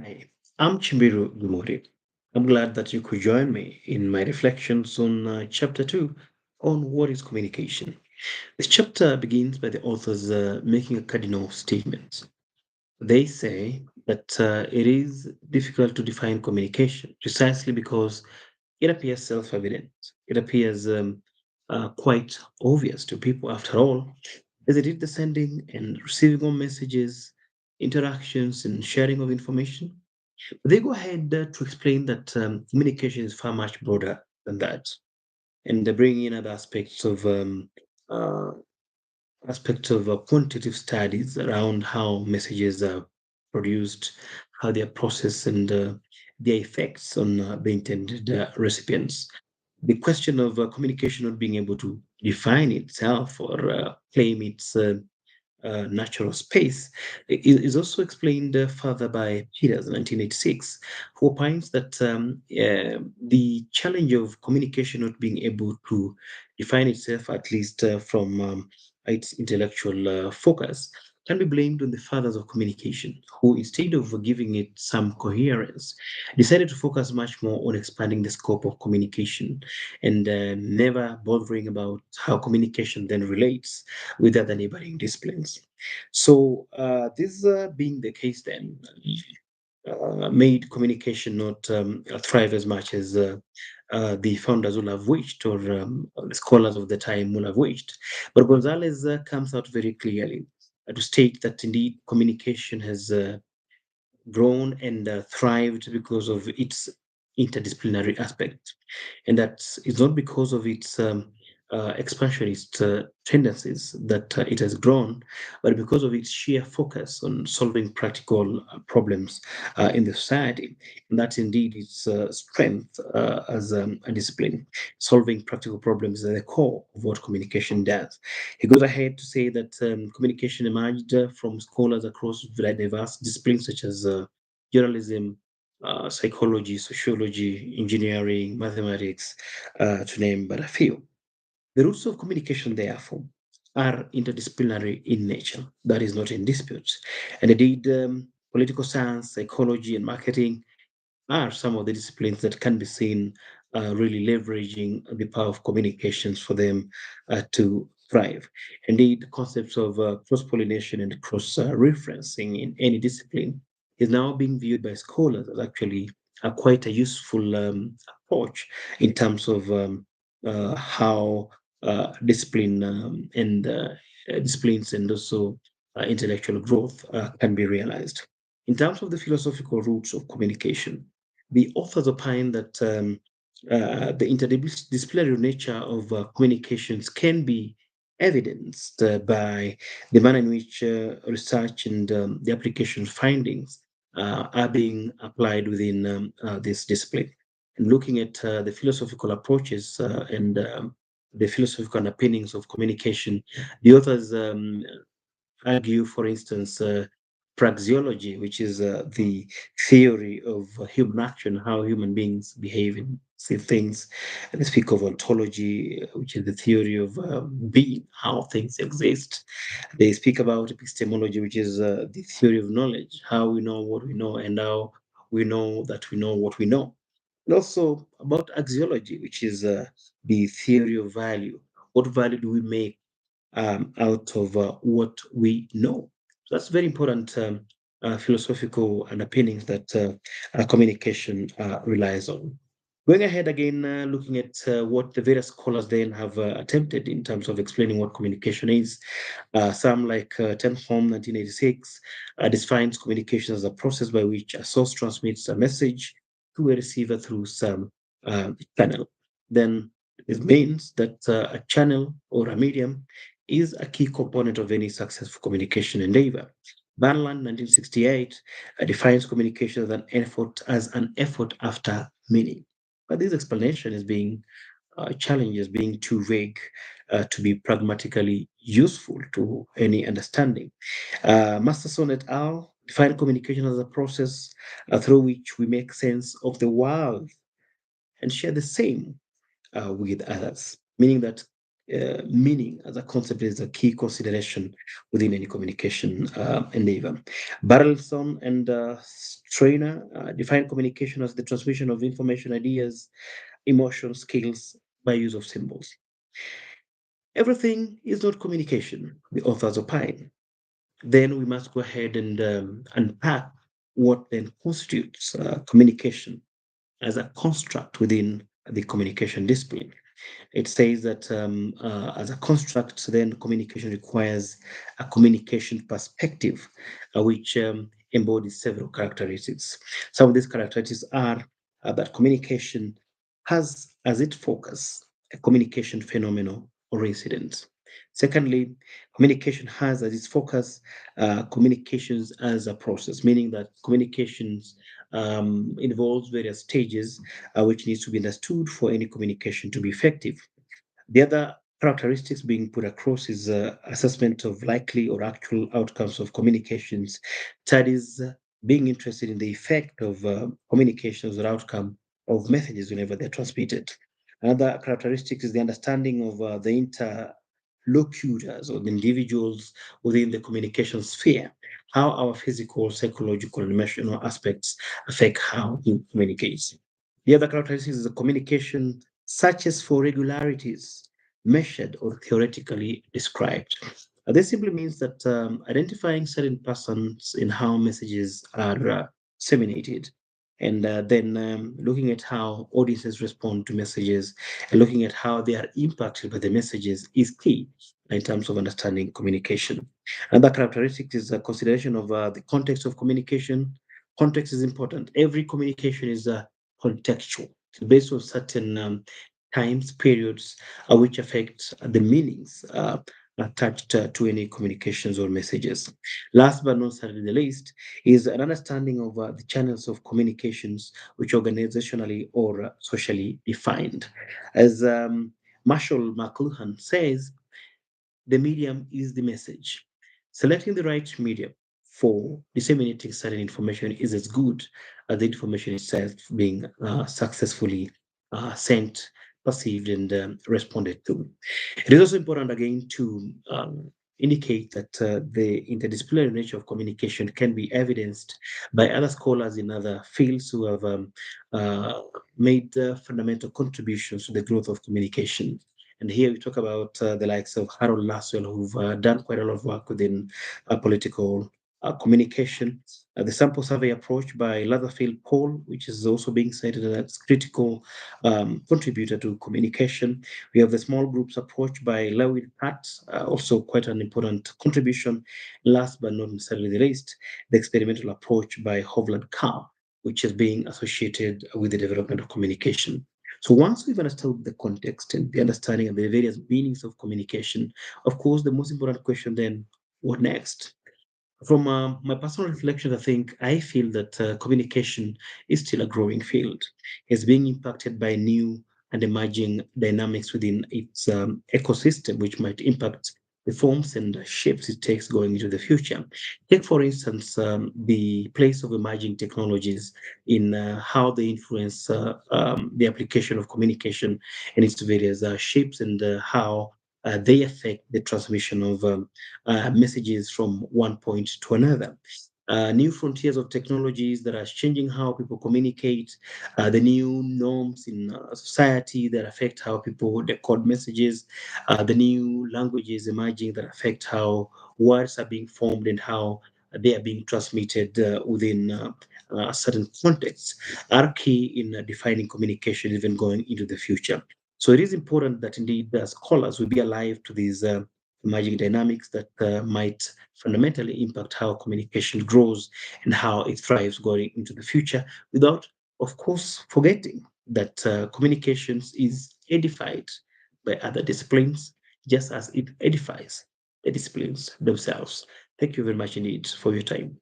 Hi, I'm Chimbiru Gumori. I'm glad that you could join me in my reflections on chapter 2 on what is communication. This chapter begins by the authors making a cardinal statement. They say that it is difficult to define communication precisely because it appears self evident. It appears quite obvious to people, after all, as it is the sending and receiving of messages, interactions, and sharing of information. They go ahead to explain that communication is far much broader than that, and they bring in other uh, aspects of quantitative studies around how messages are produced, how they are processed, and their effects on the intended recipients. The question of communication not being able to define itself or claim its natural space is also explained further by Peters in 1986, who opines that the challenge of communication not being able to define itself, at least from its intellectual focus, can be blamed on the fathers of communication, who, instead of giving it some coherence, decided to focus much more on expanding the scope of communication and never bothering about how communication then relates with other neighboring disciplines. So, this being the case, then made communication not thrive as much as the founders would have wished, or the scholars of the time would have wished. But Gonzalez comes out very clearly to state that indeed communication has grown and thrived because of its interdisciplinary aspect. And that is not because of its expansionist tendencies that it has grown, but because of its sheer focus on solving practical problems in the society. And that's indeed its strength as a discipline. Solving practical problems is at the core of what communication does. He goes ahead to say that communication emerged from scholars across very diverse disciplines such as journalism, psychology, sociology, engineering, mathematics, to name but a few. The roots of communication, therefore, are interdisciplinary in nature. That is not in dispute. And indeed, political science, psychology, and marketing are some of the disciplines that can be seen really leveraging the power of communications for them to thrive. Indeed, concepts of cross pollination and cross referencing in any discipline is now being viewed by scholars as actually quite a useful approach in terms of how discipline and disciplines and also intellectual growth can be realized. In terms of the philosophical roots of communication, the authors opine that the interdisciplinary nature of communications can be evidenced by the manner in which research and the application findings are being applied within this discipline. And looking at the philosophical approaches and the philosophical underpinnings of communication, the authors argue, for instance, praxeology, which is the theory of human action, how human beings behave and see things. And they speak of ontology, which is the theory of being, how things exist. They speak about epistemology, which is the theory of knowledge, how we know what we know and how we know that we know what we know. And also about axiology, which is the theory of value. What value do we make out of what we know? So that's very important philosophical underpinnings that communication relies on. Going ahead again, looking at what the various scholars then have attempted in terms of explaining what communication is. Some, like Tenholm, 1986, defines communication as a process by which a source transmits a message to a receiver through some channel. Then it means that a channel or a medium is a key component of any successful communication endeavor. Banland, 1968, defines communication as an effort after meaning. But this explanation is being challenged as being too vague to be pragmatically useful to any understanding. Masterson et al. Define communication as a process through which we make sense of the world and share the same with others, meaning that meaning as a concept is a key consideration within any communication endeavor. Barrelson and Strainer define communication as the transmission of information, ideas, emotion, skills by use of symbols. Everything is not communication, the authors opine. Then we must go ahead and unpack what then constitutes communication as a construct within the communication discipline. It says that as a construct, then communication requires a communication perspective, which embodies several characteristics. Some of these characteristics are that communication has as its focus a communication phenomenon or incident. Secondly, communication has as its focus communications as a process, meaning that communications involves various stages which needs to be understood for any communication to be effective. The other characteristics being put across is assessment of likely or actual outcomes of communications. Third is being interested in the effect of communications or outcome of messages whenever they're transmitted. Another characteristic is the understanding of the interlocutors or the individuals within the communication sphere, how our physical, psychological, and emotional aspects affect how we communicate. The other characteristic is the communication searches for regularities, measured or theoretically described. This simply means that identifying certain patterns in how messages are disseminated, and then looking at how audiences respond to messages and looking at how they are impacted by the messages is key in terms of understanding communication. Another characteristic is a consideration of the context of communication. Context is important. Every communication is contextual, based on certain times, periods, which affect the meanings attached to any communications or messages. Last but not certainly the least is an understanding of the channels of communications which organizationally or socially defined. As Marshall McLuhan says, the medium is the message. Selecting the right medium for disseminating certain information is as good as the information itself being successfully sent, perceived, and responded to. It is also important, again, to indicate that the interdisciplinary nature of communication can be evidenced by other scholars in other fields who have uh, made fundamental contributions to the growth of communication. And here we talk about the likes of Harold Laswell, who've done quite a lot of work within political communication. The sample survey approach by Leatherfield Paul, which is also being cited as critical contributor to communication. We have the small groups approach by Lewin Pratt, also quite an important contribution. Last but not necessarily the least, the experimental approach by Hovland Carr, which is being associated with the development of communication. So once we've understood the context and the understanding of the various meanings of communication, of course, the most important question then, what next? From my personal reflection, I feel that communication is still a growing field. It's being impacted by new and emerging dynamics within its ecosystem, which might impact the forms and shapes it takes going into the future. Take, for instance, the place of emerging technologies in how they influence the application of communication in its various shapes and how they affect the transmission of messages from one point to another. New frontiers of technologies that are changing how people communicate, the new norms in society that affect how people decode messages, the new languages emerging that affect how words are being formed and how they are being transmitted within certain contexts are key in defining communication even going into the future. So it is important that indeed the scholars will be alive to these emerging dynamics that might fundamentally impact how communication grows and how it thrives going into the future, without, of course, forgetting that communications is edified by other disciplines, just as it edifies the disciplines themselves. Thank you very much indeed for your time.